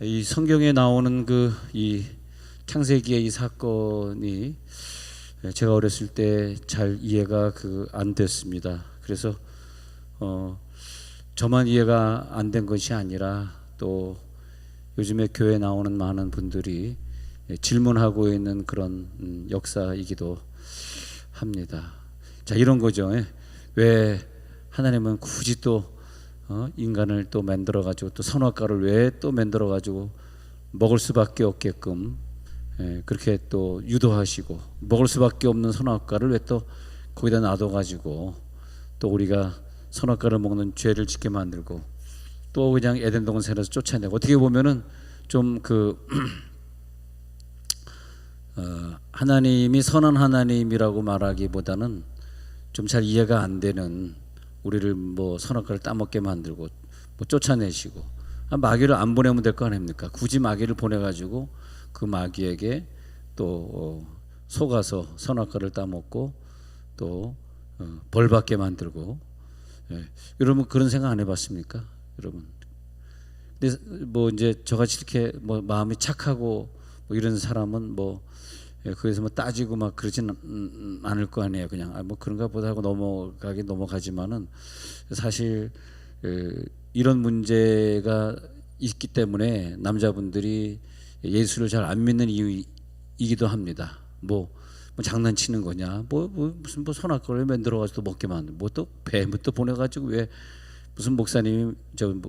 이 성경에 나오는 이 창세기의 이 사건이 제가 어렸을 때 잘 이해가 안 됐습니다. 그래서 저만 이해가 안 된 것이 아니라 또 요즘에 교회에 나오는 많은 분들이 질문하고 있는 그런 역사이기도 합니다. 자, 이런 거죠. 왜 하나님은 굳이 또 인간을 또 만들어 가지고 또 선악과를 왜 또 만들어 가지고 먹을 수밖에 없게끔 그렇게 또 유도하시고, 먹을 수밖에 없는 선악과를 왜 또 거기다 놔둬 가지고 또 우리가 선악과를 먹는 죄를 짓게 만들고 또 그냥 에덴 동산에서 쫓아내고, 어떻게 보면은 좀 하나님이 선한 하나님이라고 말하기보다는 좀 잘 이해가 안 되는, 우리를 선악과를 따먹게 만들고 쫓아내시고, 마귀를 안 보내면 될 거 아닙니까? 굳이 마귀를 보내가지고 그 마귀에게 또 속아서 선악과를 따먹고 또 벌받게 만들고. 여러분 그런 생각 안 해봤습니까? 여러분. 근데 이제 저같이 이렇게 마음이 착하고 이런 사람은 거기서 따지고 막 그러진 않을 거 아니에요. 그냥 그런가 보다 하고 넘어가지만은 사실 이런 문제가 있기 때문에 남자분들이 예수를 잘 안 믿는 이유이기도 합니다. 장난치는 거냐? 무슨 선악과를 만들어가지고 먹게 만들고, 또 뱀을 또 보내가지고 왜 무슨 목사님이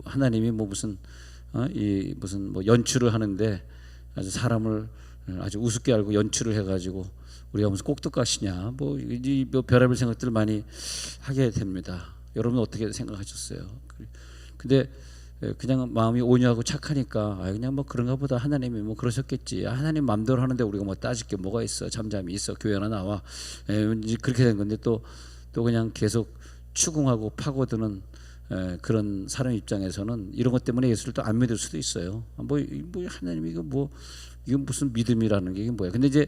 하나님이 무슨 연출을 하는데 아주 사람을 아주 우습게 알고 연출을 해가지고 우리가 무슨 꼭두가시냐, 별의별 생각들을 많이 하게 됩니다. 여러분 어떻게 생각하셨어요? 근데 그냥 마음이 온유하고 착하니까 그냥 그런가 보다, 하나님이 그러셨겠지, 하나님 마음대로 하는데 우리가 따질 게 뭐가 있어, 잠잠히 있어, 교회나 나와, 그렇게 된 건데 또 그냥 계속 추궁하고 파고드는 그런 사람 입장에서는 이런 것 때문에 예수를 또 안 믿을 수도 있어요. 하나님이 이건 무슨 믿음이라는 게 이게 뭐야? 근데 이제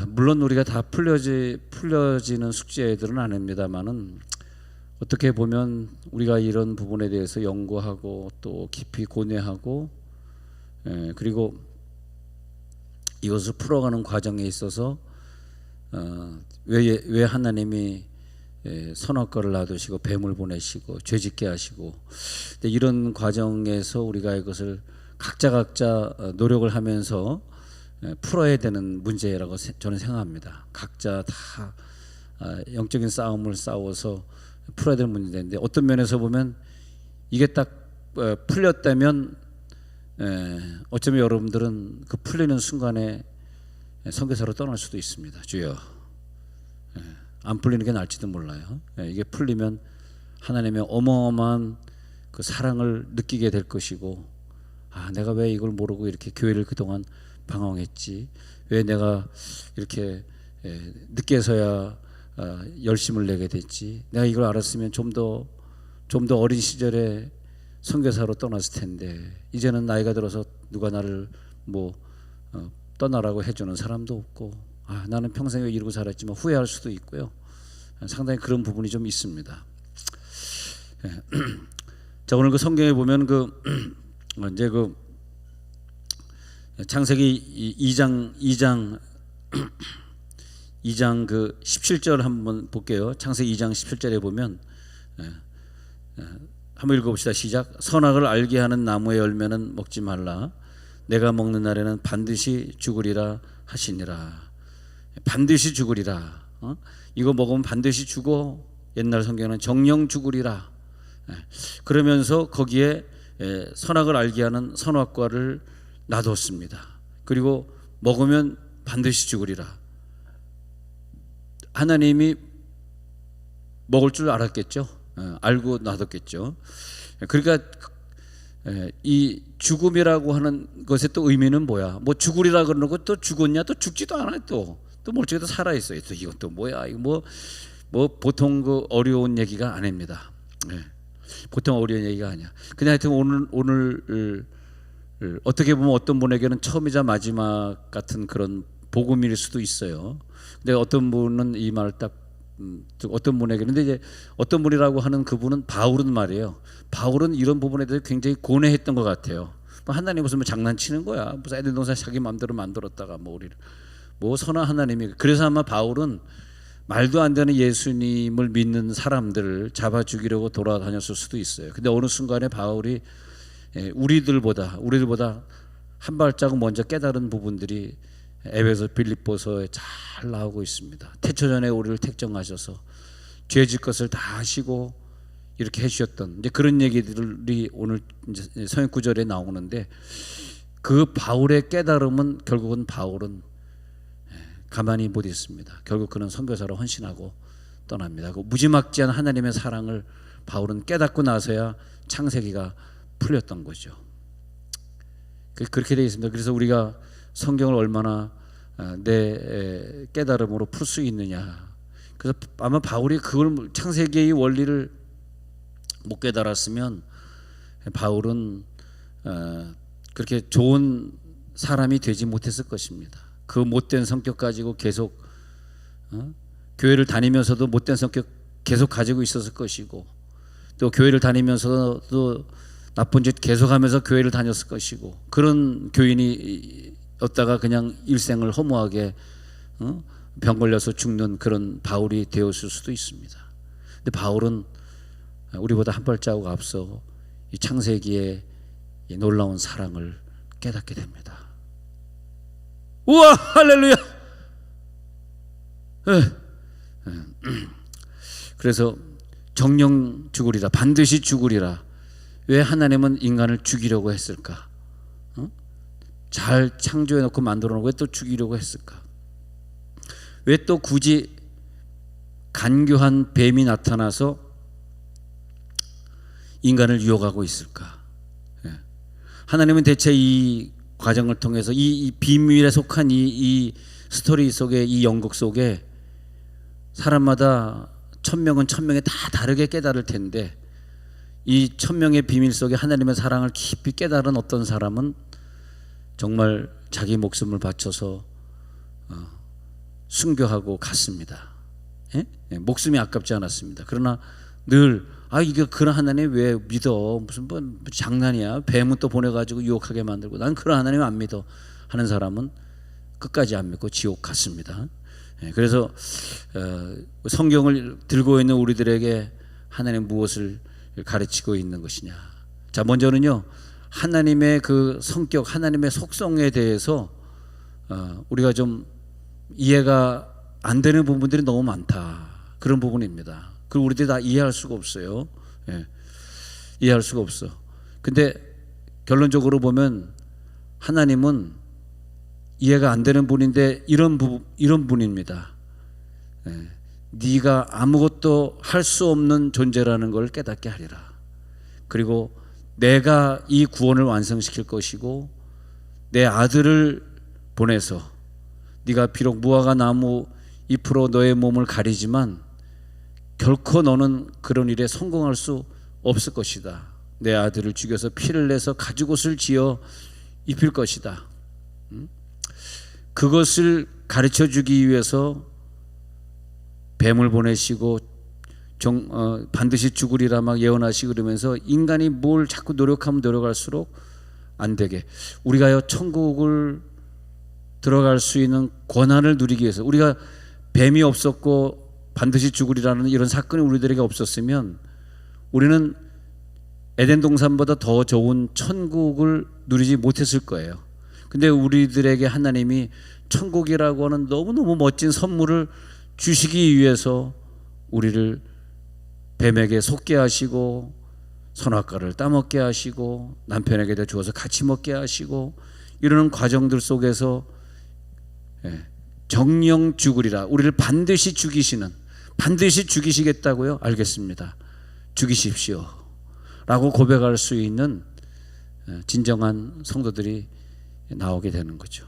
물론 우리가 다 풀려지는 숙제들은 아닙니다만은, 어떻게 보면 우리가 이런 부분에 대해서 연구하고 또 깊이 고뇌하고 그리고 이것을 풀어가는 과정에 있어서 왜 하나님이 선악과를 놔두시고 뱀을 보내시고 죄짓게 하시고, 근데 이런 과정에서 우리가 이것을 각자 노력을 하면서 풀어야 되는 문제라고 저는 생각합니다. 각자 다 영적인 싸움을 싸워서 풀어야 될 문제인데, 어떤 면에서 보면 이게 딱 풀렸다면 어쩌면 여러분들은 그 풀리는 순간에 선교사로 떠날 수도 있습니다. 주여, 안 풀리는 게 나을지도 몰라요. 이게 풀리면 하나님의 어마어마한 그 사랑을 느끼게 될 것이고, 내가 왜 이걸 모르고 이렇게 교회를 그동안 방황했지, 왜 내가 이렇게 늦게서야 열심을 내게 됐지, 내가 이걸 알았으면 좀 더 어린 시절에 선교사로 떠났을 텐데, 이제는 나이가 들어서 누가 나를 떠나라고 해주는 사람도 없고, 나는 평생에 이러고 살았지만 후회할 수도 있고요. 상당히 그런 부분이 좀 있습니다. 자, 오늘 성경에 보면 이제 창세기 2장 17절 한번 볼게요. 창세기 2장 17절에 보면 한번 읽어봅시다. 시작. 선악을 알게 하는 나무의 열매는 먹지 말라. 내가 먹는 날에는 반드시 죽으리라 하시니라. 반드시 죽으리라. 이거 먹으면 반드시 죽어. 옛날 성경은 정령 죽으리라. 그러면서 거기에 선악을 알게 하는 선악과를 놔뒀습니다. 그리고 먹으면 반드시 죽으리라. 하나님이 먹을 줄 알았겠죠. 알고 놔뒀겠죠. 그러니까 이 죽음이라고 하는 것의 또 의미는 뭐야? 죽으리라 그러는 거 또 죽었냐? 또 죽지도 않아요. 또 멀쩡히 살아 있어요. 또 이건 또 뭐야? 이거 보통 어려운 얘기가 아닙니다. 보통 어려운 얘기가 아니야. 근데 하여튼 오늘 어떻게 보면 어떤 분에게는 처음이자 마지막 같은 그런 복음일 수도 있어요. 근데 어떤 분은 이 말을 딱 어떤 분에게. 근데 이제 어떤 분이라고 하는 그분은 바울은 말이에요. 바울은 이런 부분에 대해서 굉장히 고뇌했던 것 같아요. 하나님 무슨 뭐 장난치는 거야. 무슨 에덴 동산 자기 마음대로 만들었다가 뭐 우리를 뭐 선한 하나님이. 그래서 아마 바울은 말도 안 되는 예수님을 믿는 사람들을 잡아 죽이려고 돌아다녔을 수도 있어요. 근데 어느 순간에 바울이 우리들보다 한 발자국 먼저 깨달은 부분들이 에베소 빌립보서에 잘 나오고 있습니다. 태초 전에 우리를 택정하셔서 죄질 것을 다 하시고 이렇게 해주셨던 이제 그런 얘기들이 오늘 이제 성경 구절에 나오는데, 그 바울의 깨달음은 결국은 바울은 가만히 못 있습니다. 결국 그는 선교사로 헌신하고 떠납니다. 그 무지막지한 하나님의 사랑을 바울은 깨닫고 나서야 창세기가 풀렸던 거죠. 그렇게 되어 있습니다. 그래서 우리가 성경을 얼마나 내 깨달음으로 풀 수 있느냐. 그래서 아마 바울이 그걸 창세기의 원리를 못 깨달았으면 바울은 그렇게 좋은 사람이 되지 못했을 것입니다. 그 못된 성격 가지고 계속 교회를 다니면서도 못된 성격 계속 가지고 있었을 것이고, 또 교회를 다니면서도 나쁜 짓 계속하면서 교회를 다녔을 것이고, 그런 교인이었다가 그냥 일생을 허무하게 병 걸려서 죽는 그런 바울이 되었을 수도 있습니다. 근데 바울은 우리보다 한 발자국 앞서 이 창세기의 이 놀라운 사랑을 깨닫게 됩니다. 우와, 할렐루야. 그래서 정령 죽으리라, 반드시 죽으리라. 왜 하나님은 인간을 죽이려고 했을까? 잘 창조해 놓고 만들어 놓고 왜 또 죽이려고 했을까? 왜 또 굳이 간교한 뱀이 나타나서 인간을 유혹하고 있을까? 하나님은 대체 이 과정을 통해서 이 비밀에 속한 이 스토리 속에, 이 연극 속에 사람마다 천명은 천명에 다 다르게 깨달을 텐데, 이 천명의 비밀 속에 하나님의 사랑을 깊이 깨달은 어떤 사람은 정말 자기 목숨을 바쳐서 순교하고 갔습니다. 목숨이 아깝지 않았습니다. 그러나 늘 이게 그런 하나님 왜 믿어? 무슨 뭐 장난이야? 뱀은 또 보내가지고 유혹하게 만들고, 난 그런 하나님 안 믿어 하는 사람은 끝까지 안 믿고 지옥 갔습니다. 그래서 성경을 들고 있는 우리들에게 하나님 무엇을 가르치고 있는 것이냐? 자, 먼저는요, 하나님의 그 성격, 하나님의 속성에 대해서 우리가 좀 이해가 안 되는 부분들이 너무 많다, 그런 부분입니다. 그걸 우리들이 다 이해할 수가 없어요. 이해할 수가 없어. 근데 결론적으로 보면 하나님은 이해가 안 되는 분인데 이런 분입니다. 네가 아무것도 할 수 없는 존재라는 걸 깨닫게 하리라. 그리고 내가 이 구원을 완성시킬 것이고, 내 아들을 보내서 네가 비록 무화과 나무 잎으로 너의 몸을 가리지만 결코 너는 그런 일에 성공할 수 없을 것이다. 내 아들을 죽여서 피를 내서 가죽옷을 지어 입힐 것이다. 그것을 가르쳐 주기 위해서 뱀을 보내시고 반드시 죽으리라 막 예언하시고 그러면서 인간이 뭘 자꾸 노력하면 노력할수록 안 되게, 우리가요 천국을 들어갈 수 있는 권한을 누리기 위해서, 우리가 뱀이 없었고 반드시 죽으리라는 이런 사건이 우리들에게 없었으면 우리는 에덴 동산보다 더 좋은 천국을 누리지 못했을 거예요. 근데 우리들에게 하나님이 천국이라고 하는 너무너무 멋진 선물을 주시기 위해서 우리를 뱀에게 속게 하시고 선악과를 따먹게 하시고 남편에게도 주어서 같이 먹게 하시고 이러는 과정들 속에서 정령 죽으리라, 우리를 반드시 죽이시는, 반드시 죽이시겠다고요? 알겠습니다. 죽이십시오 라고 고백할 수 있는 진정한 성도들이 나오게 되는 거죠.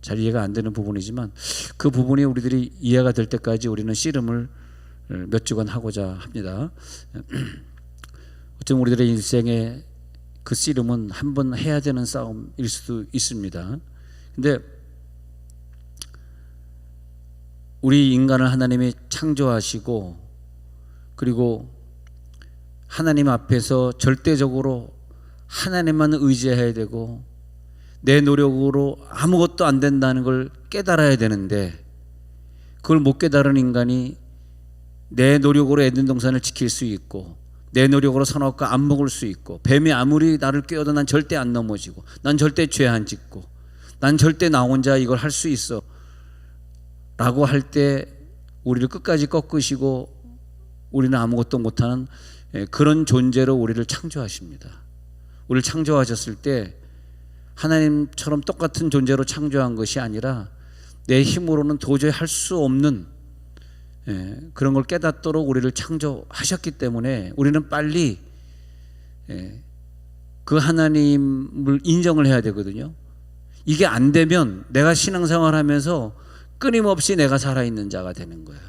잘 이해가 안 되는 부분이지만 그 부분이 우리들이 이해가 될 때까지 우리는 씨름을 몇 주간 하고자 합니다. 어쩌면 우리들의 인생의 그 씨름은 한 번 해야 되는 싸움일 수도 있습니다. 근데 우리 인간을 하나님이 창조하시고 그리고 하나님 앞에서 절대적으로 하나님만 의지해야 되고 내 노력으로 아무것도 안 된다는 걸 깨달아야 되는데 그걸 못 깨달은 인간이 내 노력으로 에덴 동산을 지킬 수 있고 내 노력으로 선악과 안 먹을 수 있고 뱀이 아무리 나를 꿰어도 난 절대 안 넘어지고 난 절대 죄 안 짓고 난 절대 나 혼자 이걸 할 수 있어 라고 할 때 우리를 끝까지 꺾으시고 우리는 아무것도 못하는 그런 존재로 우리를 창조하십니다. 우리를 창조하셨을 때 하나님처럼 똑같은 존재로 창조한 것이 아니라 내 힘으로는 도저히 할 수 없는 그런 걸 깨닫도록 우리를 창조하셨기 때문에 우리는 빨리 그 하나님을 인정을 해야 되거든요. 이게 안 되면 내가 신앙생활하면서 끊임없이 내가 살아있는 자가 되는 거예요.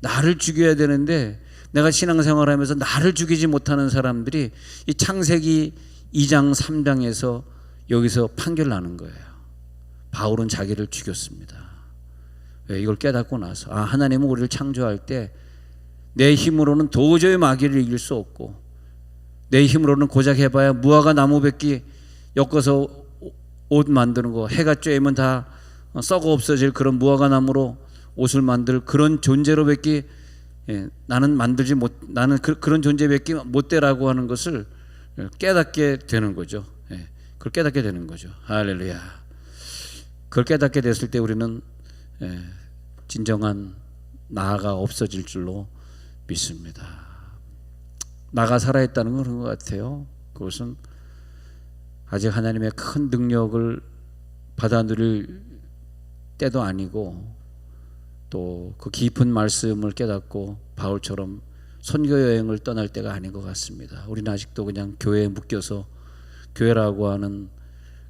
나를 죽여야 되는데 내가 신앙생활하면서 나를 죽이지 못하는 사람들이 이 창세기 2장 3장에서 여기서 판결 나는 거예요. 바울은 자기를 죽였습니다. 이걸 깨닫고 나서 하나님은 우리를 창조할 때 내 힘으로는 도저히 마귀를 이길 수 없고 내 힘으로는 고작 해봐야 무화과 나무 뱉기 엮어서 옷 만드는 거 해가 쬐면 다 썩어 없어질 그런 무화과 나무로 옷을 만들 그런 존재로 뵙기 나는 만들지 못 나는 그런 존재 뵙기 못 되라고 하는 것을 깨닫게 되는 거죠. 그걸 깨닫게 되는 거죠. 할렐루야. 그걸 깨닫게 됐을 때 우리는 진정한 나가 없어질 줄로 믿습니다. 나가 살아있다는 건 그런 것 같아요. 그것은 아직 하나님의 큰 능력을 받아 누릴 때도 아니고 또 그 깊은 말씀을 깨닫고 바울처럼 선교 여행을 떠날 때가 아닌 것 같습니다. 우리는 아직도 그냥 교회에 묶여서 교회라고 하는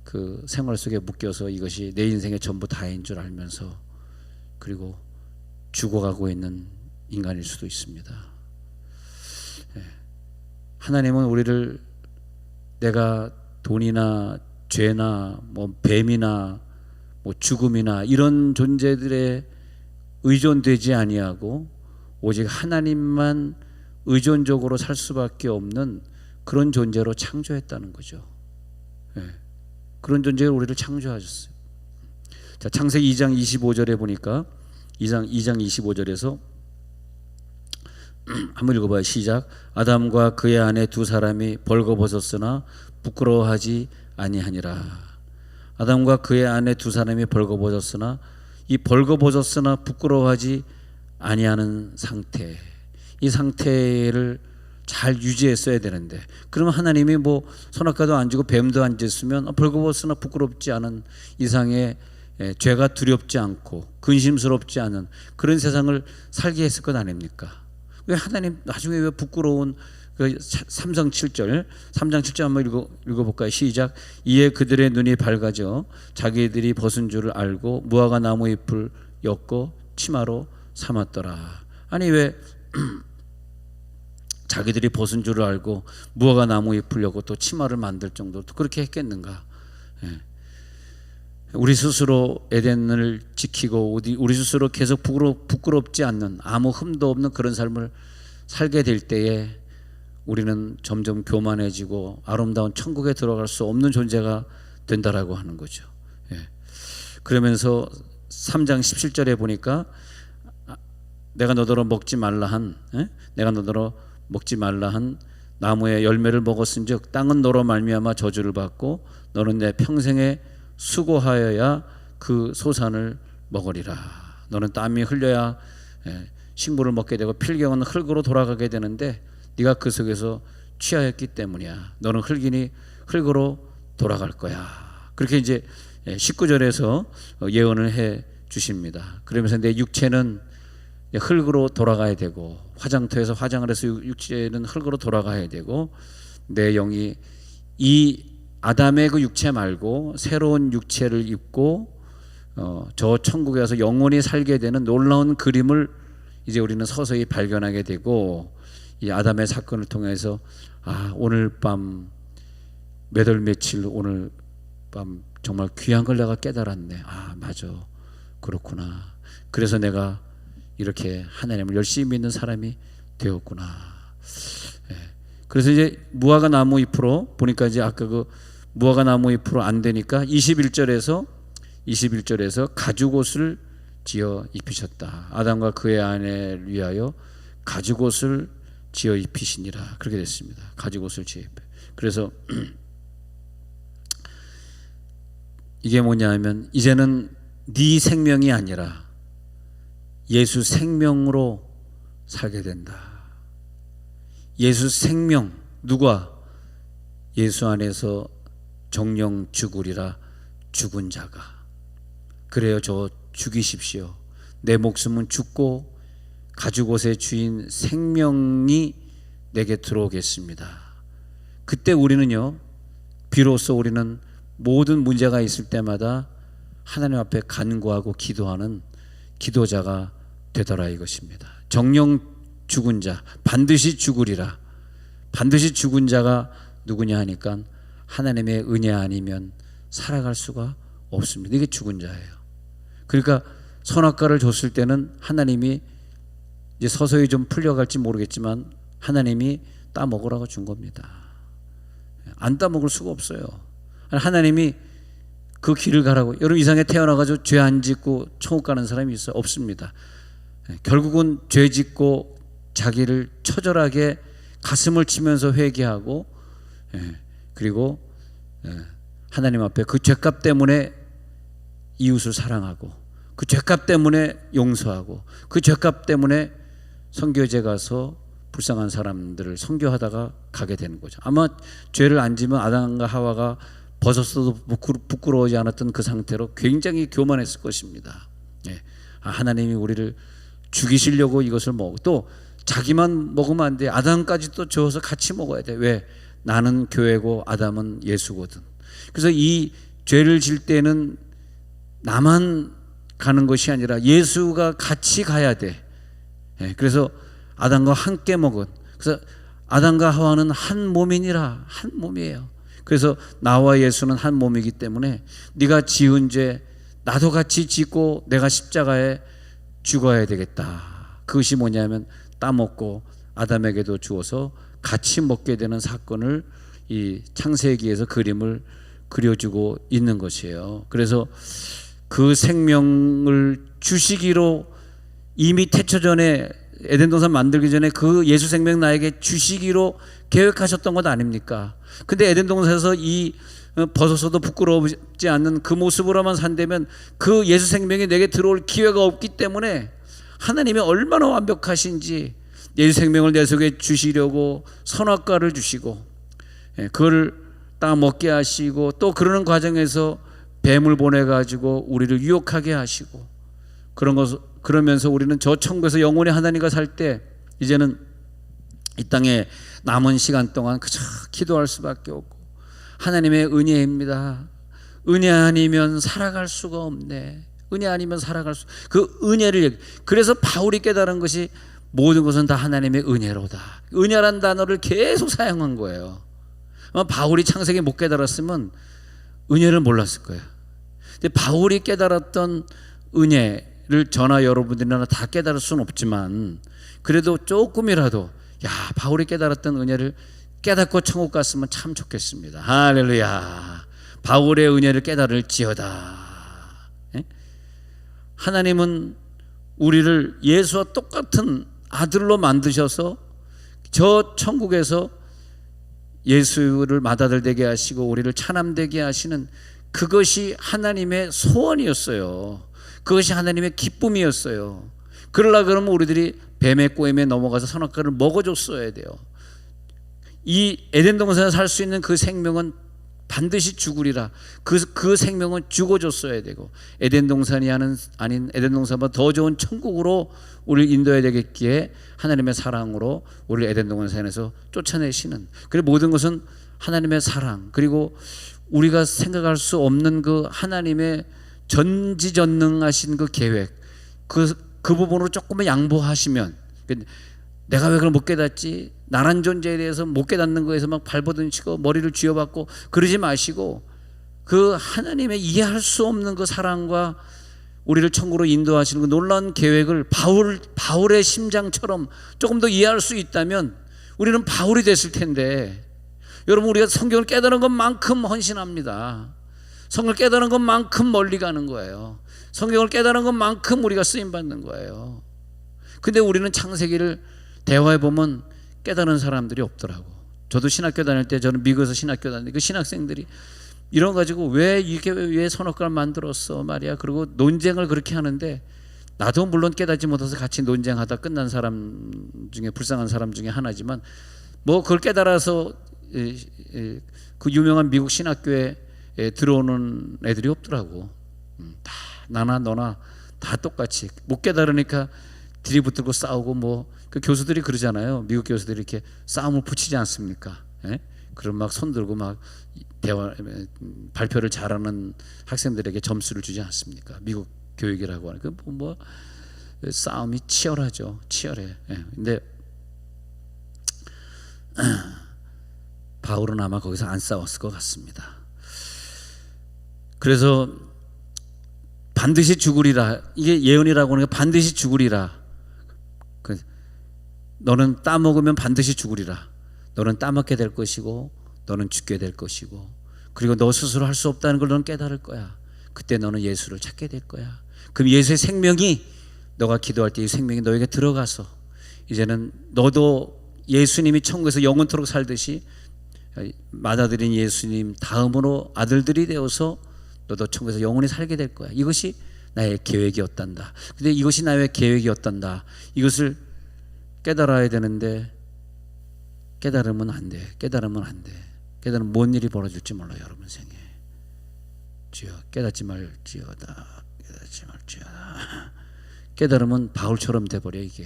그 생활 속에 묶여서 이것이 내 인생의 전부 다인 줄 알면서 그리고 죽어가고 있는 인간일 수도 있습니다. 하나님은 우리를 내가 돈이나 죄나 뭐 뱀이나 뭐 죽음이나 이런 존재들의 의존되지 아니하고 오직 하나님만 의존적으로 살 수밖에 없는 그런 존재로 창조했다는 거죠. 그런 존재로 우리를 창조하셨어요. 자, 창세기 2장 25절에 보니까 2장 25절에서 한번 읽어봐요. 시작. 아담과 그의 아내 두 사람이 벌거벗었으나 부끄러워하지 아니하니라. 아담과 그의 아내 두 사람이 벌거벗었으나 이 벌거벗었으나 부끄러워하지 아니하는 상태, 이 상태를 잘 유지했어야 되는데 그러면 하나님이 뭐 선악과도 안 주고 뱀도 안 졌으면 벌거벗었으나 부끄럽지 않은 이상의 죄가 두렵지 않고 근심스럽지 않은 그런 세상을 살게 했을 것 아닙니까? 왜 하나님 나중에 왜 부끄러운 그 3장 7절 한번 읽어볼까요? 시작. 이에 그들의 눈이 밝아져 자기들이 벗은 줄을 알고 무화과 나무 잎을 엮고 치마로 삼았더라. 아니 왜 자기들이 벗은 줄을 알고 무화과 나무 잎을 엮고 또 치마를 만들 정도로 그렇게 했겠는가? 우리 스스로 에덴을 지키고 우리 스스로 계속 부끄럽지 않는 아무 흠도 없는 그런 삶을 살게 될 때에 우리는 점점 교만해지고 아름다운 천국에 들어갈 수 없는 존재가 된다라고 하는 거죠. 그러면서 3장 17절에 보니까 내가 너더러 먹지 말라 한 나무의 열매를 먹었은즉 땅은 너로 말미암아 저주를 받고 너는 내 평생에 수고하여야 그 소산을 먹으리라. 너는 땀이 흘려야 식물을 먹게 되고 필경은 흙으로 돌아가게 되는데 네가 그 속에서 취하였기 때문이야. 너는 흙이니 흙으로 돌아갈 거야. 그렇게 이제 19절에서 예언을 해 주십니다. 그러면서 내 육체는 흙으로 돌아가야 되고 화장터에서 화장을 해서 육체는 흙으로 돌아가야 되고 내 영이 이 아담의 그 육체 말고 새로운 육체를 입고 저 천국에 가서 영원히 살게 되는 놀라운 그림을 이제 우리는 서서히 발견하게 되고 이 아담의 사건을 통해서 오늘 밤 몇 월 며칠 오늘 밤 정말 귀한 걸 내가 깨달았네. 맞아. 그렇구나. 그래서 내가 이렇게 하나님을 열심히 믿는 사람이 되었구나. 예. 그래서 이제 무화과 나무 잎으로 보니까 이제 아까 그 무화과 나무 잎으로 안 되니까 21절에서 가죽옷을 지어 입히셨다. 아담과 그의 아내를 위하여 가죽옷을 지어 입히시니라. 그렇게 됐습니다. 가죽옷을 지어 입혀. 그래서 이게 뭐냐면 이제는 네 생명이 아니라 예수 생명으로 살게 된다. 예수 생명. 누가? 예수 안에서 정령 죽으리라 죽은 자가. 그래요. 저 죽이십시오. 내 목숨은 죽고 가죽옷의 주인 생명이 내게 들어오겠습니다. 그때 우리는요, 비로소 우리는 모든 문제가 있을 때마다 하나님 앞에 간구하고 기도하는 기도자가 되더라 이것입니다. 정령 죽은 자, 반드시 죽으리라. 반드시 죽은 자가 누구냐 하니까 하나님의 은혜 아니면 살아갈 수가 없습니다. 이게 죽은 자예요. 그러니까 선악과를 줬을 때는 하나님이 이제 서서히 좀 풀려갈지 모르겠지만 하나님이 따먹으라고 준 겁니다. 안 따먹을 수가 없어요. 하나님이 그 길을 가라고. 여러분 이상에 태어나가지고 죄 안 짓고 천국 가는 사람이 있어요? 없습니다. 결국은 죄 짓고 자기를 처절하게 가슴을 치면서 회개하고 그리고 하나님 앞에 그 죄값 때문에 이웃을 사랑하고 그 죄값 때문에 용서하고 그 죄값 때문에 선교제 가서 불쌍한 사람들을 선교하다가 가게 되는 거죠. 아마 죄를 안 지면 아담과 하와가 벗었어도 부끄러워하지 않았던 그 상태로 굉장히 교만했을 것입니다. 하나님이 우리를 죽이시려고 이것을 먹고 또 자기만 먹으면 안 돼. 아담까지 또 저어서 같이 먹어야 돼. 왜? 나는 교회고 아담은 예수거든. 그래서 이 죄를 질 때는 나만 가는 것이 아니라 예수가 같이 가야 돼. 그래서 아담과 함께 먹은. 그래서 아담과 하와는 한 몸이니라. 한 몸이에요. 그래서 나와 예수는 한 몸이기 때문에 네가 지은 죄 나도 같이 짓고 내가 십자가에 죽어야 되겠다. 그것이 뭐냐면 따먹고 아담에게도 주어서 같이 먹게 되는 사건을 이 창세기에서 그림을 그려주고 있는 것이에요. 그래서 그 생명을 주시기로 이미 태초 전에 에덴 동산 만들기 전에 그 예수 생명 나에게 주시기로 계획하셨던 것 아닙니까? 근데 에덴 동산에서 이 벗어서도 부끄러워지 않는 그 모습으로만 산다면 그 예수 생명이 내게 들어올 기회가 없기 때문에 하나님이 얼마나 완벽하신지 예수 생명을 내 속에 주시려고 선악과를 주시고 그걸 따먹게 하시고 또 그러는 과정에서 뱀을 보내가지고 우리를 유혹하게 하시고 그러면서 우리는 저 천국에서 영원히 하나님과 살 때 이제는 이 땅에 남은 시간 동안 그저 기도할 수밖에 없고 하나님의 은혜입니다. 은혜 아니면 살아갈 수가 없네. 은혜 아니면 살아갈 수. 그 은혜를 그래서 바울이 깨달은 것이 모든 것은 다 하나님의 은혜로다. 은혜란 단어를 계속 사용한 거예요. 바울이 창세기 못 깨달았으면 은혜를 몰랐을 거예요. 근데 바울이 깨달았던 은혜를 저나 여러분들이나 다 깨달을 수는 없지만 그래도 조금이라도 바울이 깨달았던 은혜를 깨닫고 천국 갔으면 참 좋겠습니다. 할렐루야. 바울의 은혜를 깨달을지어다. 하나님은 우리를 예수와 똑같은 아들로 만드셔서 저 천국에서 예수를 맏아들되게 하시고 우리를 차남되게 하시는 그것이 하나님의 소원이었어요. 그것이 하나님의 기쁨이었어요. 그러려고 그러면 우리들이 뱀의 꼬임에 넘어가서 선악과를 먹어줬어야 돼요. 이 에덴 동산에 살 수 있는 그 생명은 반드시 죽으리라. 그 생명은 죽어줬어야 되고 에덴 동산이 아닌 에덴 동산보다 더 좋은 천국으로 우리를 인도해야 되겠기에 하나님의 사랑으로 우리를 에덴 동산에서 쫓아내시는. 그리고 모든 것은 하나님의 사랑 그리고 우리가 생각할 수 없는 그 하나님의 전지전능하신 그 계획 그 부분으로 조금만 양보하시면 내가 왜 그걸 못 깨닫지? 나란 존재에 대해서 못 깨닫는 거에서 막 발버둥치고 머리를 쥐어박고 그러지 마시고 그 하나님의 이해할 수 없는 그 사랑과 우리를 천국으로 인도하시는 그 놀라운 계획을 바울의 심장처럼 조금 더 이해할 수 있다면 우리는 바울이 됐을 텐데, 여러분, 우리가 성경을 깨달은 것만큼 헌신합니다. 성경을 깨달은 것만큼 멀리 가는 거예요. 성경을 깨달은 것만큼 우리가 쓰임받는 거예요. 근데 우리는 창세기를 대화해보면 깨달은 사람들이 없더라고. 저도 신학교 다닐 때, 저는 미국에서 신학교 다닐 때 그 신학생들이 이런 거 가지고 왜 선악과를 만들었어 말이야. 그리고 논쟁을 그렇게 하는데, 나도 물론 깨닫지 못해서 같이 논쟁하다 끝난 사람 중에, 불쌍한 사람 중에 하나지만, 뭐 그걸 깨달아서 그 유명한 미국 신학교에 들어오는 애들이 없더라고. 다 나나 너나 다 똑같이 못 깨달으니까 들이붙들고 싸우고, 뭐 그 교수들이 그러잖아요. 미국 교수들이 이렇게 싸움을 붙이지 않습니까? 예? 그럼 막 손들고 막 발표를 잘하는 학생들에게 점수를 주지 않습니까? 미국 교육이라고 하는 뭐 싸움이 치열하죠. 치열해. 예. 근데 바울은 아마 거기서 안 싸웠을 것 같습니다. 그래서 반드시 죽으리라, 이게 예언이라고 하는 게 반드시 죽으리라. 너는 따먹으면 반드시 죽으리라. 너는 따먹게 될 것이고 너는 죽게 될 것이고, 그리고 너 스스로 할 수 없다는 걸 너는 깨달을 거야. 그때 너는 예수를 찾게 될 거야. 그럼 예수의 생명이, 너가 기도할 때 이 생명이 너에게 들어가서 이제는 너도 예수님이 천국에서 영원토록 살듯이 맞아들인 예수님 다음으로 아들들이 되어서 너도 천국에서 영원히 살게 될 거야. 이것이 나의 계획이었단다. 근데 이것이 나의 계획이었단다. 이것을 깨달아야 되는데 깨달으면 안 돼. 깨달으면 안 돼. 깨달으면 뭔 일이 벌어질지 몰라요. 여러분 생에. 주여 깨닫지 말지어다. 깨닫지 말지어다. 깨달으면 바울처럼 돼버려. 이게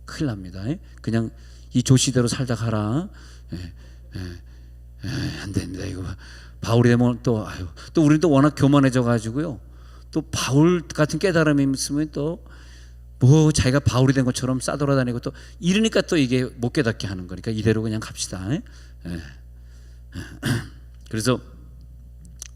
큰일 납니다. 그냥 이 조시대로 살다 가라. 안 됩니다. 이거 바울이 되면 또 우리는 또 워낙 교만해져 가지고요. 또 바울 같은 깨달음이 있으면 또 뭐 자기가 바울이 된 것처럼 싸돌아다니고, 또 이러니까 또 이게 못 깨닫게 하는 거니까 이대로 그냥 갑시다. 그래서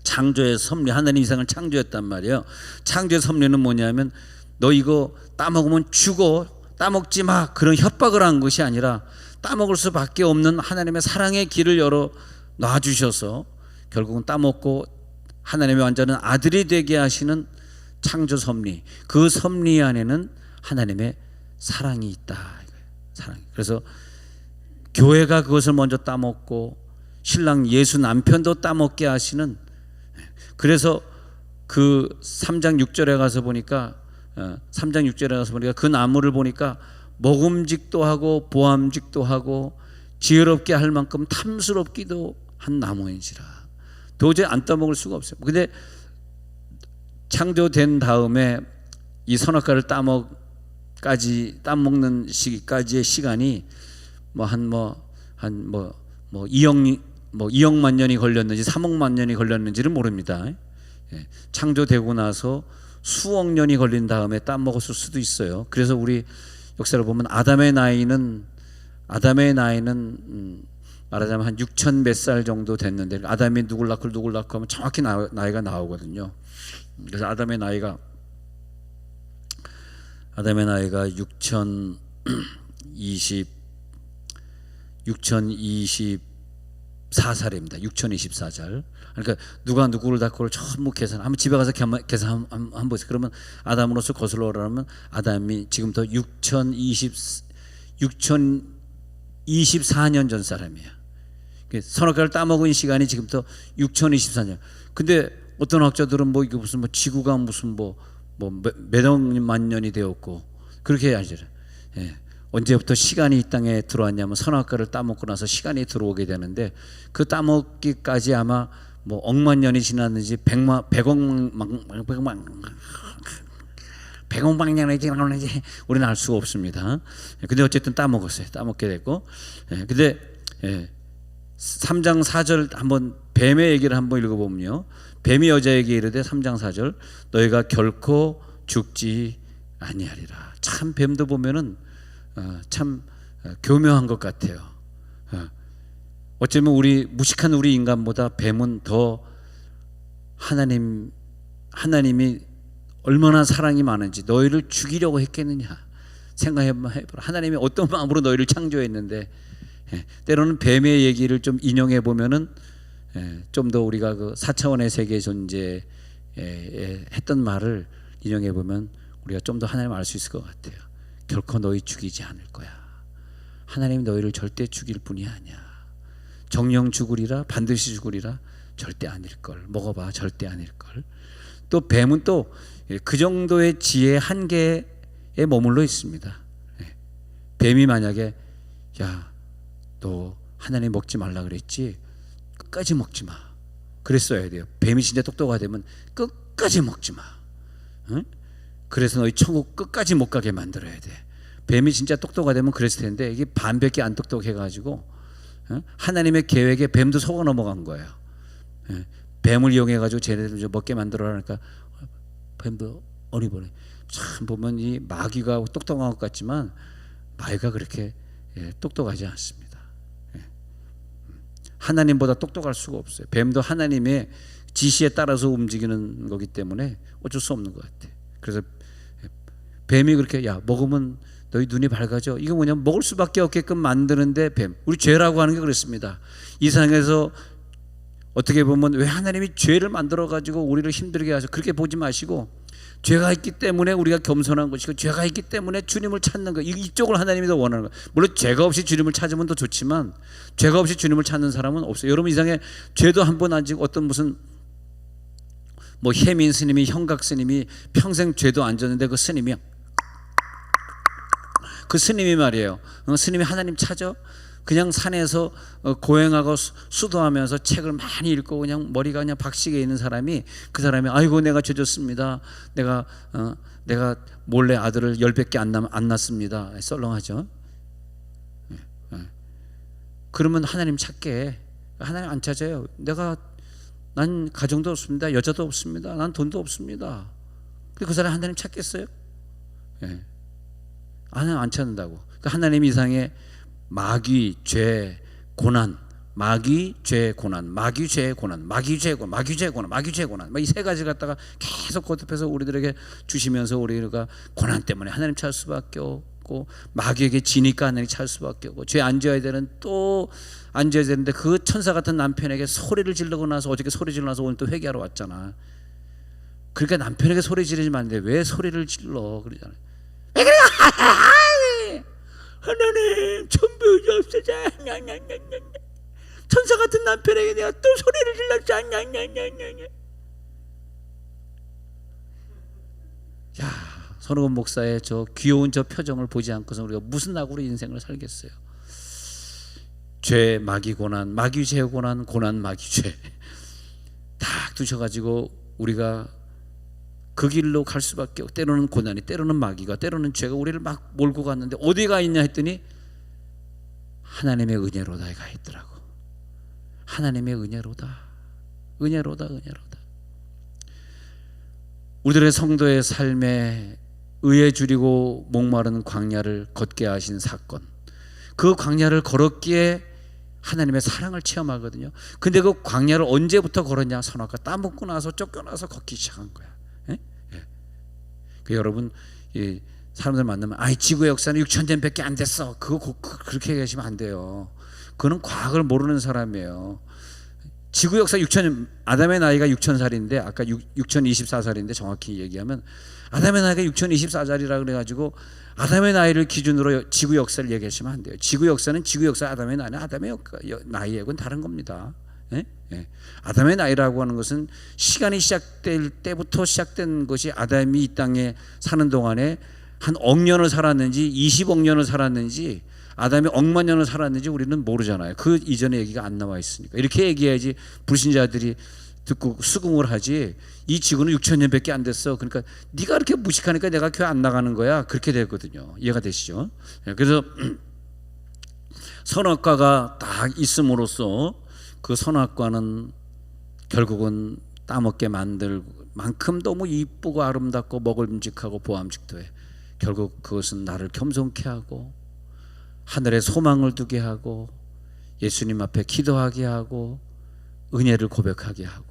창조의 섭리, 하나님 이상을 창조했단 말이에요. 창조의 섭리는 뭐냐면, 너 이거 따먹으면 죽어, 따먹지 마, 그런 협박을 한 것이 아니라 따먹을 수밖에 없는 하나님의 사랑의 길을 열어 놔주셔서 결국은 따먹고 하나님의 완전한 아들이 되게 하시는 창조 섭리, 그 섭리 안에는 하나님의 사랑이 있다. 사랑. 그래서 교회가 그것을 먼저 따먹고 신랑 예수 남편도 따먹게 하시는, 그래서 그 3장 6절에 가서 보니까 3장 6절에 가서 보니까 그 나무를 보니까 먹음직도 하고 보암직도 하고 지혜롭게 할 만큼 탐스럽기도 한 나무인지라. 도저히 안 따먹을 수가 없어요. 근데 창조된 다음에 이 선악과를 따먹는 시기까지의 시간이 2억만 년이 걸렸는지 3억만 년이 걸렸는지는 모릅니다. 창조되고 나서 수억 년이 걸린 다음에 따먹었을 수도 있어요. 그래서 우리 역사를 보면 아담의 나이는 말하자면 한 6천 몇 살 정도 됐는데, 아담이 누굴 낳고 하면 정확히 나이가 나오거든요. 그래서 아담의 나이가 6024살입니다. 6024살. 그러니까 누가 누구를 낳고를 전부 계산. 한번 집에 가서 계산 한번 보세요. 그러면 아담으로서 거슬러 오라면 아담이 지금부터 6024년 전 사람이에요. 선악과를 따먹은 시간이 지금부터 6024년. 근데 어떤 학자들은 뭐 이게 무슨 지구가 무슨 몇억만 년이 되었고 그렇게 해야죠. 언제부터 시간이 이 땅에 들어왔냐면 선악과를 따먹고 나서 시간이 들어오게 되는데, 그 따먹기까지 아마 억만 년이 지났는지 100억만 년이 지났는지 우리는 알 수가 없습니다. 근데 어쨌든 따먹었어요. 따먹게 됐고. 근데 3장 4절 한번 뱀의 얘기를 한번 읽어보면요, 뱀이 여자에게 이르되 3장 4절 너희가 결코 죽지 아니하리라. 참 뱀도 보면은 참 교묘한 것 같아요. 어쩌면 무식한 우리 인간보다 뱀은 더 하나님이 얼마나 사랑이 많은지 너희를 죽이려고 했겠느냐 생각해보라. 하나님이 어떤 마음으로 너희를 창조했는데. 때로는 뱀의 얘기를 좀 인용해 보면은 좀 더 우리가 그 4차원의 세계 존재에 했던 말을 인용해 보면 우리가 좀 더 하나님을 알 수 있을 것 같아요. 결코 너희 죽이지 않을 거야. 하나님이 너희를 절대 죽일 분이 아니야. 정령 죽으리라, 반드시 죽으리라, 절대 아닐걸. 먹어봐, 절대 아닐걸. 또 뱀은 또 그 정도의 지혜 한계에 머물러 있습니다. 뱀이 만약에 야, 너 하나님 먹지 말라 그랬지? 끝까지 먹지 마. 그랬어야 돼요. 뱀이 진짜 똑똑하다면 끝까지 먹지 마. 응? 그래서 너희 천국 끝까지 못 가게 만들어야 돼. 뱀이 진짜 똑똑하다면 그랬을 텐데 이게 반밖에 안 똑똑해가지고 하나님의 계획에 뱀도 속아 넘어간 거예요. 뱀을 이용해가지고 쟤네들 먹게 만들어라니까 뱀도 어리버리. 참 보면 이 마귀가 똑똑한 것 같지만 마귀가 그렇게 똑똑하지 않습니다. 하나님보다 똑똑할 수가 없어요. 뱀도 하나님의 지시에 따라서 움직이는 거기 때문에 어쩔 수 없는 것 같아요. 그래서 뱀이 그렇게 야 먹으면 너희 눈이 밝아져. 이거 뭐냐면 먹을 수밖에 없게끔 만드는데 뱀. 우리 죄라고 하는 게 그렇습니다. 이 세상에서 어떻게 보면 왜 하나님이 죄를 만들어 가지고 우리를 힘들게 하셔 그렇게 보지 마시고 죄가 있기 때문에 우리가 겸손한 것이고 죄가 있기 때문에 주님을 찾는 거 이쪽을 하나님이 더 원하는 거예요. 물론 죄가 없이 주님을 찾으면 더 좋지만 죄가 없이 주님을 찾는 사람은 없어요. 여러분 이상에 죄도 한 번 안 지고 어떤 무슨 뭐 혜민 스님이 형각 스님이 평생 죄도 안 졌는데 그 스님이 말이에요. 스님이 하나님 찾아 그냥 산에서 고행하고 수도하면서 책을 많이 읽고 그냥 머리가 그냥 박식에 있는 사람이 그 사람이 아이고 내가 죄졌습니다. 내가 몰래 아들을 10밖에 안 낳습니다. 썰렁하죠. 그러면 하나님 찾게 하나님 안 찾아요. 난 가정도 없습니다. 여자도 없습니다. 난 돈도 없습니다. 그 사람 하나님 찾겠어요? 하나님 안 찾는다고. 하나님 이상의 마귀, 죄, 고난, 마귀, 죄, 고난, 마귀, 죄, 고난, 마귀, 죄, 고난, 마귀, 죄, 고난, 마귀, 죄, 고난. 이 세 가지 갖다가 계속 거듭해서 우리들에게 주시면서 우리가 고난 때문에 하나님 찾을 수밖에 없고 마귀에게 지니까 하나님 찾을 수밖에 없고 죄 안 지어야 되는 또 안 지어야 되는데 그 천사 같은 남편에게 소리를 지르고 나서 어저께 소리 지르고 나서 오늘 또 회개하러 왔잖아. 그러니까 남편에게 소리 지르지 말는데 왜 소리를 질러 그러잖아요. 왜 그래? 하나님 전부 없어져. 천사 같은 남편에게 내가 또 소리를 질렀어. 야, 손오건 목사의 저 귀여운 저 표정을 보지 않고서 우리가 무슨 낙으로 인생을 살겠어요. 죄, 마귀, 고난, 마귀, 죄, 고난, 고난, 마귀, 죄 딱 두셔가지고 우리가 그 길로 갈 수밖에 없고 때로는 고난이 때로는 마귀가 때로는 죄가 우리를 막 몰고 갔는데 어디가 있냐 했더니 하나님의 은혜로다가 있더라고. 하나님의 은혜로다. 우리들의 성도의 삶에 의에 줄이고 목마른 광야를 걷게 하신 사건, 그 광야를 걸었기에 하나님의 사랑을 체험하거든요. 근데 그 광야를 언제부터 걸었냐? 선악과 따먹고 나서 쫓겨나서 걷기 시작한 거야. 여러분 사람들 만나면 지구의 역사는 6,000년밖에 안 됐어. 그렇게 얘기하시면 안 돼요. 그거는 과학을 모르는 사람이에요. 지구 역사 6,000년, 아담의 나이가 6,000살인데 아까 6,024살인데 정확히 얘기하면 아담의 나이가 6,024살이라 그래가지고 아담의 나이를 기준으로 지구 역사를 얘기하시면 안 돼요. 지구 역사는 지구 역사, 아담의 나이는 아담의 나이하고는 다른 겁니다. 아담의 나이라고 하는 것은 시간이 시작될 때부터 시작된 것이 아담이 이 땅에 사는 동안에 한 억 년을 살았는지 20억 년을 살았는지 아담이 억만 년을 살았는지 우리는 모르잖아요. 그 이전의 얘기가 안 나와 있으니까. 이렇게 얘기해야지 불신자들이 듣고 수긍을 하지. 이 지구는 6,000년밖에 안 됐어. 그러니까 네가 그렇게 무식하니까 내가 교회 안 나가는 거야. 그렇게 되거든요. 이해가 되시죠? 그래서 선악과가 딱 있음으로써 그 선악과는 결국은 따먹게 만들 만큼 너무 이쁘고 아름답고 먹음직하고 보암직도 해. 결국 그것은 나를 겸손케 하고 하늘에 소망을 두게 하고 예수님 앞에 기도하게 하고 은혜를 고백하게 하고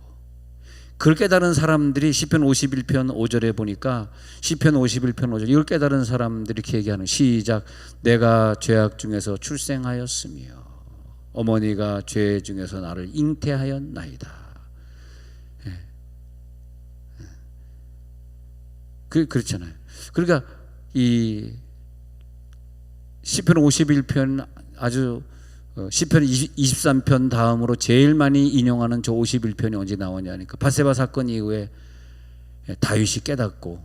그걸 깨달은 사람들이 시편 51편 5절에 보니까 시편 51편 5절 이걸 깨달은 사람들이 이렇게 얘기하는 시작. 내가 죄악 중에서 출생하였으며 어머니가 죄 중에서 나를 잉태하였나이다. 그렇잖아요. 그러니까 이 시편 51편 아주 시편 23편 다음으로 제일 많이 인용하는 저 51편이 언제 나오냐니까 밧세바 사건 이후에 다윗이 깨닫고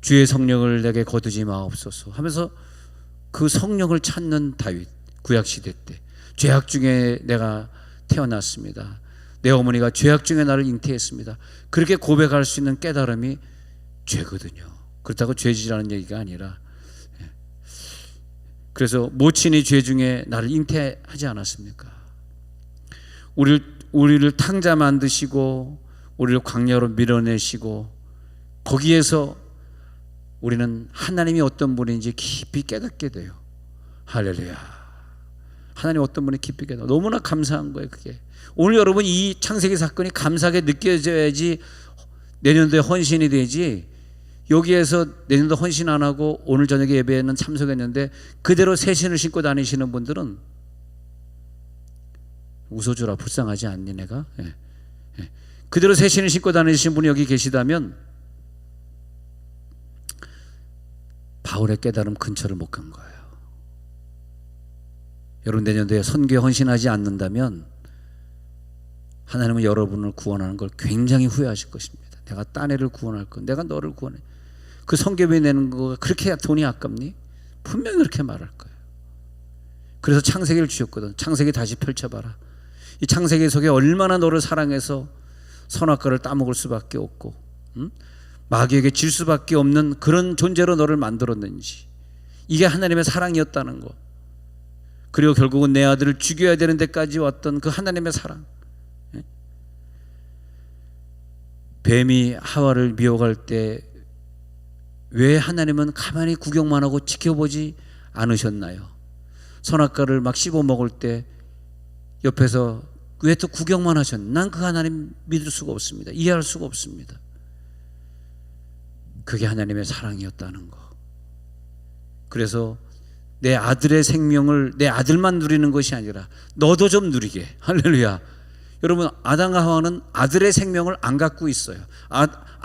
주의 성령을 내게 거두지 마옵소서 하면서 그 성령을 찾는 다윗, 구약시대 때 죄악 중에 내가 태어났습니다. 내 어머니가 죄악 중에 나를 잉태했습니다. 그렇게 고백할 수 있는 깨달음이 죄거든요. 그렇다고 죄지라는 얘기가 아니라, 그래서 모친이 죄 중에 나를 잉태하지 않았습니까? 우리를 탕자 만드시고 우리를 광야로 밀어내시고 거기에서 우리는 하나님이 어떤 분인지 깊이 깨닫게 돼요. 할렐루야. 하나님 어떤 분이 깊이 깨닫고 너무나 감사한 거예요. 그게 오늘 여러분 이 창세기 사건이 감사하게 느껴져야지 내년도에 헌신이 되지. 여기에서 내년도 헌신 안 하고 오늘 저녁에 예배에는 참석했는데 그대로 새 신을 신고 다니시는 분들은 웃어주라. 불쌍하지 않니 내가? 그대로 새 신을 신고 다니시는 분이 여기 계시다면 바울의 깨달음 근처를 못 간 거예요. 여러분 내년도에 선교에 헌신하지 않는다면 하나님은 여러분을 구원하는 걸 굉장히 후회하실 것입니다. 내가 딴 애를 구원할 거, 내가 너를 구원해. 그 선교비 내는 거가 그렇게 돈이 아깝니? 분명히 그렇게 말할 거예요. 그래서 창세기를 주셨거든. 창세기 다시 펼쳐봐라. 이 창세기 속에 얼마나 너를 사랑해서 선악과를 따먹을 수밖에 없고 마귀에게 질 수밖에 없는 그런 존재로 너를 만들었는지, 이게 하나님의 사랑이었다는 거. 그리고 결국은 내 아들을 죽여야 되는 데까지 왔던 그 하나님의 사랑. 뱀이 하와를 미혹할 때 왜 하나님은 가만히 구경만 하고 지켜보지 않으셨나요? 선악과를 막 씹어 먹을 때 옆에서 왜 또 구경만 하셨나요? 난 그 하나님 믿을 수가 없습니다. 이해할 수가 없습니다. 그게 하나님의 사랑이었다는 거. 그래서 내 아들의 생명을 내 아들만 누리는 것이 아니라 너도 좀 누리게. 할렐루야. 여러분 아담과 하와는 아들의 생명을 안 갖고 있어요.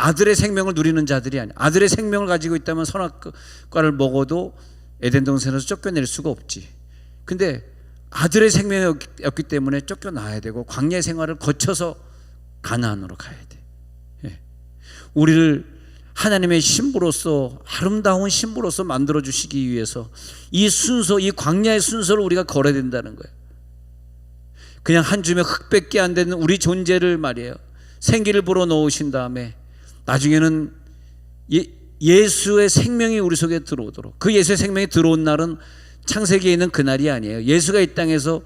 아들의 생명을 누리는 자들이 아니에요. 아들의 생명을 가지고 있다면 선악과를 먹어도 에덴 동산에서 쫓겨낼 수가 없지. 근데 아들의 생명이었기 때문에 쫓겨나야 되고 광야 생활을 거쳐서 가나안으로 가야 돼. 우리를 하나님의 신부로서, 아름다운 신부로서 만들어 주시기 위해서 이 순서, 이 광야의 순서를 우리가 걸어야 된다는 거예요. 그냥 한 줌의 흙밖에 안 되는 우리 존재를 말이에요, 생기를 불어넣으신 다음에 나중에는 예수의 생명이 우리 속에 들어오도록, 그 예수의 생명이 들어온 날은 창세기에 있는 그날이 아니에요. 예수가 이 땅에서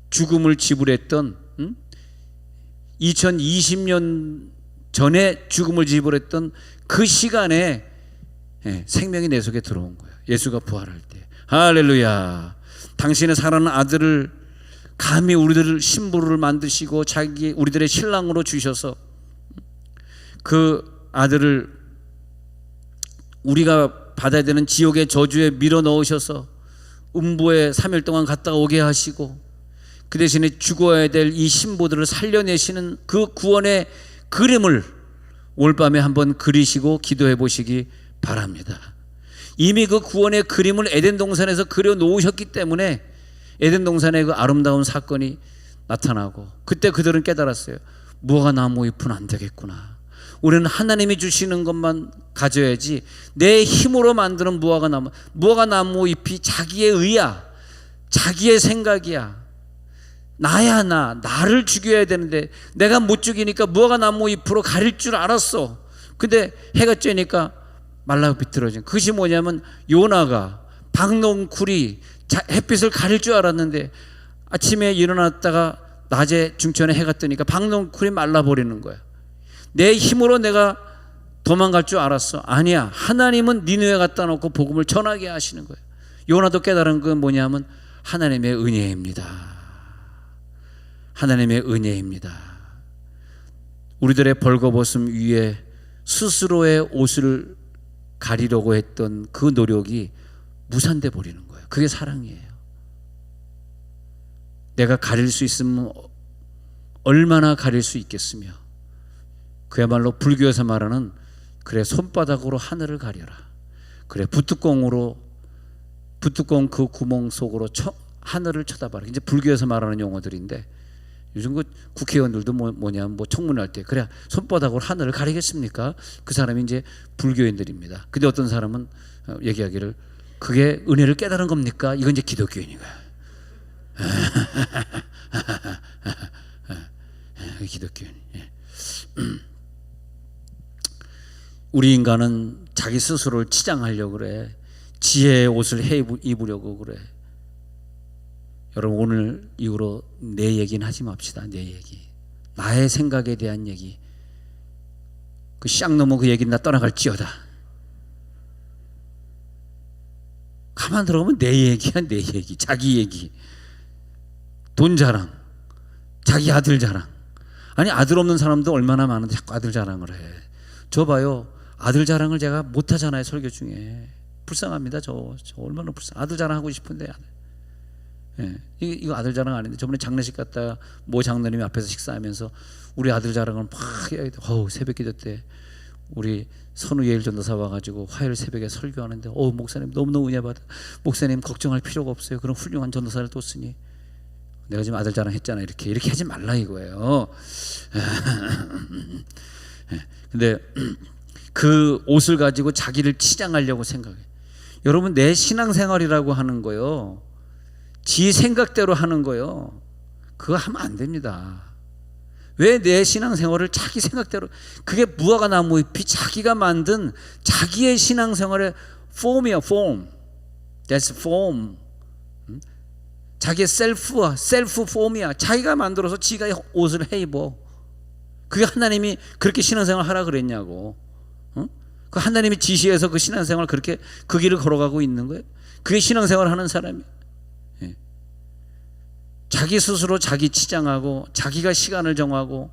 죽음을 지불했던 2020년 전에 죽음을 지불했던 그 시간에 생명이 내 속에 들어온 거예요. 예수가 부활할 때. 할렐루야. 당신의 사랑하는 아들을 감히 우리들을 신부를 만드시고 우리들의 신랑으로 주셔서 그 아들을 우리가 받아야 되는 지옥의 저주에 밀어 넣으셔서 음부에 3일 동안 갔다 오게 하시고 그 대신에 죽어야 될 이 신부들을 살려내시는 그 구원의 그림을 올밤에 한번 그리시고 기도해 보시기 바랍니다. 이미 그 구원의 그림을 에덴 동산에서 그려 놓으셨기 때문에 에덴 동산의 그 아름다운 사건이 나타나고 그때 그들은 깨달았어요. 무화과 나무 잎은 안 되겠구나. 우리는 하나님이 주시는 것만 가져야지 내 힘으로 만드는 무화과 나무 잎이 자기의 의야, 자기의 생각이야. 나를 죽여야 되는데 내가 못 죽이니까 무화과 나무 잎으로 가릴 줄 알았어. 근데 해가 쬐니까 말라 비틀어진, 그것이 뭐냐면 요나가 박농쿨이 햇빛을 가릴 줄 알았는데 아침에 일어났다가 낮에 중천에 해가 뜨니까 박농쿨이 말라버리는 거야. 내 힘으로 내가 도망갈 줄 알았어. 아니야. 하나님은 니느웨 갖다 놓고 복음을 전하게 하시는 거예요. 요나도 깨달은 건 뭐냐면 하나님의 은혜입니다. 하나님의 은혜입니다. 우리들의 벌거벗음 위에 스스로의 옷을 가리려고 했던 그 노력이 무산돼 버리는 거예요. 그게 사랑이에요. 내가 가릴 수 있으면 얼마나 가릴 수 있겠으며, 그야말로 불교에서 말하는 그래 손바닥으로 하늘을 가려라, 그래 부뚜껑 그 구멍 속으로 하늘을 쳐다봐라. 이제 불교에서 말하는 용어들인데, 요즘 그 국회의원들도 뭐냐면 청문회 할 때 그래 손바닥으로 하늘을 가리겠습니까? 그 사람이 이제 불교인들입니다. 근데 어떤 사람은 얘기하기를 그게 은혜를 깨달은 겁니까? 이건 이제 기독교인인 거야. 기독교인. 우리 인간은 자기 스스로를 치장하려고 그래. 지혜의 옷을 입으려고 그래. 여러분, 오늘 이후로 내 얘기는 하지 맙시다. 내 얘기, 나의 생각에 대한 얘기, 그 쌍 넘어 그 얘기는 나 떠나갈지어다. 가만 들어보면 내 얘기야. 내 얘기, 자기 얘기, 돈 자랑, 자기 아들 자랑. 아니, 아들 없는 사람도 얼마나 많은데 자꾸 아들 자랑을 해. 저 봐요, 아들 자랑을 제가 못하잖아요. 설교 중에 불쌍합니다. 저 얼마나 아들 자랑하고 싶은데. 예, 이거 아들 자랑 아닌데, 저번에 장례식 갔다가 모 장로님이 앞에서 식사하면서 우리 아들 자랑을 막 해야 돼. 새벽 기도 때 우리 선우 예일 전도사 와가지고 화요일 새벽에 설교하는데, 목사님 너무너무 은혜 받아. 목사님 걱정할 필요가 없어요. 그런 훌륭한 전도사를 뒀으니. 내가 지금 아들 자랑 했잖아. 이렇게 하지 말라 이거예요. 근데 그 옷을 가지고 자기를 치장하려고 생각해. 여러분, 내 신앙생활이라고 하는 거요, 지 생각대로 하는 거요, 그거 하면 안 됩니다. 왜 내 신앙생활을 자기 생각대로, 그게 무화과 나무 잎이 자기가 만든 자기의 신앙생활의 폼이야. 폼. That's form. 자기의 셀프 폼이야. 자기가 만들어서 지가 옷을 해 입어. 그게 하나님이 그렇게 신앙생활 하라 그랬냐고. 그 하나님이 지시해서 그 신앙생활 그렇게 그 길을 걸어가고 있는 거예요. 그게 신앙생활 하는 사람이에요. 자기 스스로 자기 치장하고, 자기가 시간을 정하고,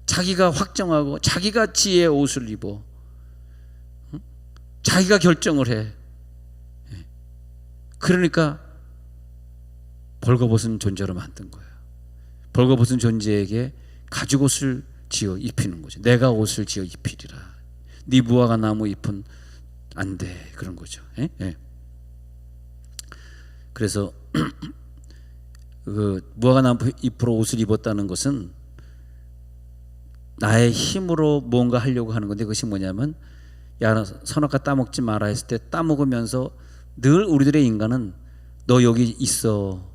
자기가 확정하고, 자기가 지혜의 옷을 입어, 자기가 결정을 해. 그러니까 벌거벗은 존재로 만든 거예요. 벌거벗은 존재에게 가죽옷을 지어 입히는 거죠. 내가 옷을 지어 입히리라. 네 무화과 나무 잎은 안 돼. 그런 거죠. 그래서 그 무화과 나무 잎으로 옷을 입었다는 것은 나의 힘으로 뭔가 하려고 하는 건데, 그것이 뭐냐면, 야 선악과 따먹지 마라 했을 때 따먹으면서 늘 우리들의 인간은 너 여기 있어.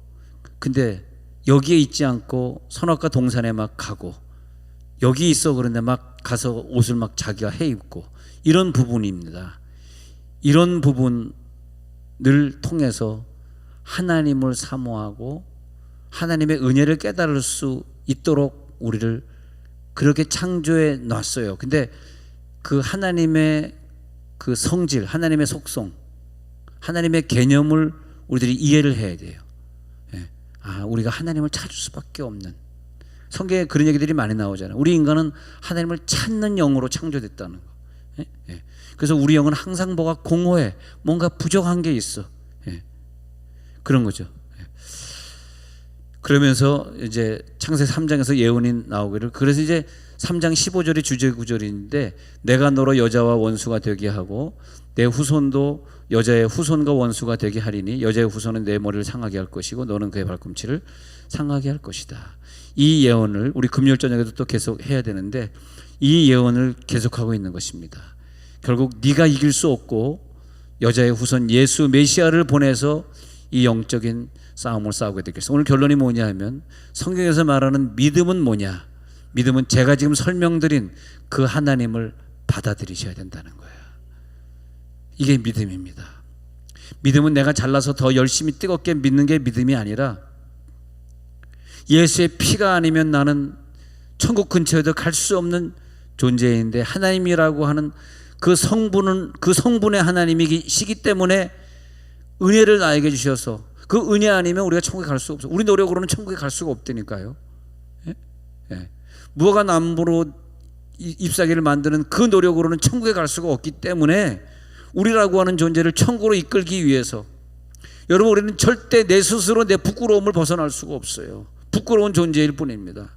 근데 여기에 있지 않고 선악과 동산에 막 가고, 여기 있어 그런데 막 가서 옷을 막 자기가 해 입고, 이런 부분입니다. 이런 부분을 통해서 하나님을 사모하고 하나님의 은혜를 깨달을 수 있도록 우리를 그렇게 창조해 놨어요. 근데 그 하나님의 그 성질, 하나님의 속성, 하나님의 개념을 우리들이 이해를 해야 돼요. 우리가 하나님을 찾을 수밖에 없는, 성경에 그런 얘기들이 많이 나오잖아요. 우리 인간은 하나님을 찾는 영으로 창조됐다는 거. 그래서 우리 영은 항상 뭐가 공허해, 뭔가 부족한 게 있어. 그런 거죠. 그러면서 이제 창세기 3장에서 예언이 나오기를, 그래서 이제 3장 15절이 주제 구절인데, 내가 너로 여자와 원수가 되게 하고 내 후손도 여자의 후손과 원수가 되게 하리니 여자의 후손은 내 머리를 상하게 할 것이고 너는 그의 발꿈치를 상하게 할 것이다. 이 예언을 우리 금요일 저녁에도 또 계속 해야 되는데, 이 예언을 계속하고 있는 것입니다. 결국 네가 이길 수 없고 여자의 후손 예수 메시아를 보내서 이 영적인 싸움을 싸우게 되겠어. 오늘 결론이 뭐냐 하면, 성경에서 말하는 믿음은 뭐냐? 믿음은 제가 지금 설명드린 그 하나님을 받아들이셔야 된다는 거예요. 이게 믿음입니다. 믿음은 내가 잘나서 더 열심히 뜨겁게 믿는 게 믿음이 아니라, 예수의 피가 아니면 나는 천국 근처에도 갈 수 없는 존재인데, 하나님이라고 하는 그 성분의 하나님이시기 때문에 은혜를 나에게 주셔서, 그 은혜 아니면 우리가 천국에 갈 수 없어. 우리 노력으로는 천국에 갈 수가 없다니까요. 무화과 나무로 잎사귀를 만드는 그 노력으로는 천국에 갈 수가 없기 때문에 우리라고 하는 존재를 천국으로 이끌기 위해서 여러분 우리는 절대 내 스스로 내 부끄러움을 벗어날 수가 없어요. 부끄러운 존재일 뿐입니다.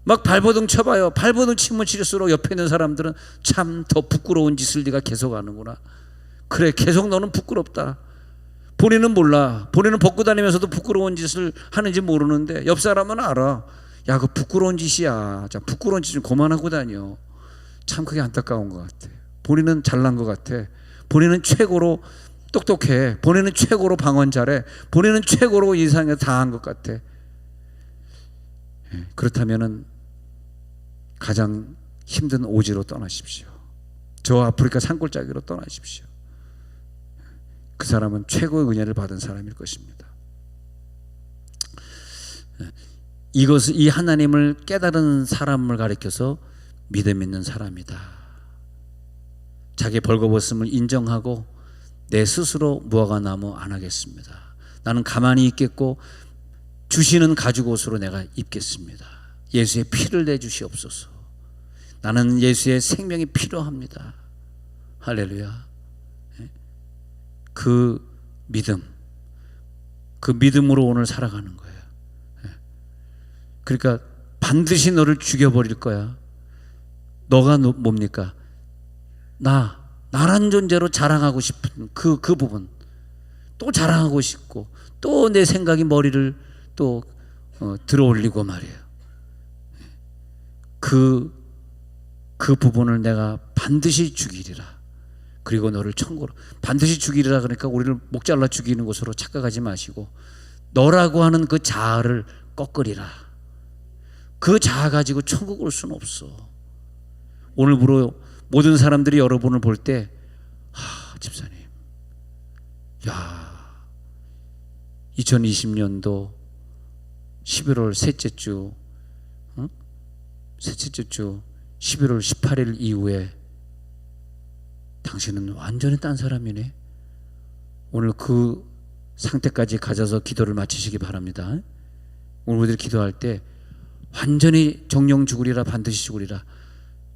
막 발버둥 쳐봐요. 발버둥 치면 칠수록 옆에 있는 사람들은 참 더 부끄러운 짓을 네가 계속 하는구나. 그래 계속 너는 부끄럽다. 본인은 몰라. 본인은 벗고 다니면서도 부끄러운 짓을 하는지 모르는데 옆 사람은 알아. 야, 그 부끄러운 짓이야. 자, 부끄러운 짓 좀 그만하고 다녀. 참 그게 안타까운 것 같아. 본인은 잘난 것 같아. 본인은 최고로 똑똑해. 본인은 최고로 방언 잘해. 본인은 최고로 이상에 다 한 것 같아. 그렇다면은 가장 힘든 오지로 떠나십시오. 저 아프리카 산골짜기로 떠나십시오. 그 사람은 최고의 은혜를 받은 사람일 것입니다. 이것을 이 하나님을 깨달은 사람을 가리켜서 믿음 있는 사람이다. 자기 벌거벗음을 인정하고 내 스스로 무화과나무 안 하겠습니다. 나는 가만히 있겠고 주시는 가죽옷으로 내가 입겠습니다. 예수의 피를 내주시옵소서. 나는 예수의 생명이 필요합니다. 할렐루야. 그 믿음, 그 믿음으로 오늘 살아가는 거예요. 그러니까 반드시 너를 죽여버릴 거야. 너가 뭡니까? 나란 존재로 자랑하고 싶은 그 부분 또 자랑하고 싶고 또 내 생각이 머리를 또 들어올리고 말이에요. 그 부분을 내가 반드시 죽이리라. 그리고 너를 천국으로 반드시 죽이리라. 그러니까 우리를 목 잘라 죽이는 것으로 착각하지 마시고 너라고 하는 그 자아를 꺾으리라. 그 자아 가지고 천국 올 수는 없어. 오늘부로 모든 사람들이 여러분을 볼 때 집사님, 야, 2020년도 11월 셋째 주 11월 18일 이후에 당신은 완전히 딴 사람이네. 오늘 그 상태까지 가져서 기도를 마치시기 바랍니다. 오늘 우리들 기도할 때 완전히 정령 죽으리라, 반드시 죽으리라.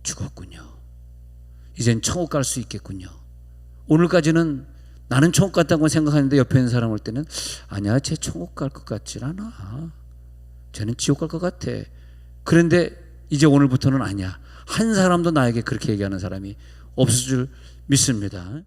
죽었군요. 이젠 천국 갈 수 있겠군요. 오늘까지는 나는 천국 갔다고 생각하는데 옆에 있는 사람 올 때는 아니야, 쟤 천국 갈 것 같질 않아. 쟤는 지옥 갈 것 같아. 그런데 이제 오늘부터는 아니야. 한 사람도 나에게 그렇게 얘기하는 사람이 없을 줄 믿습니다.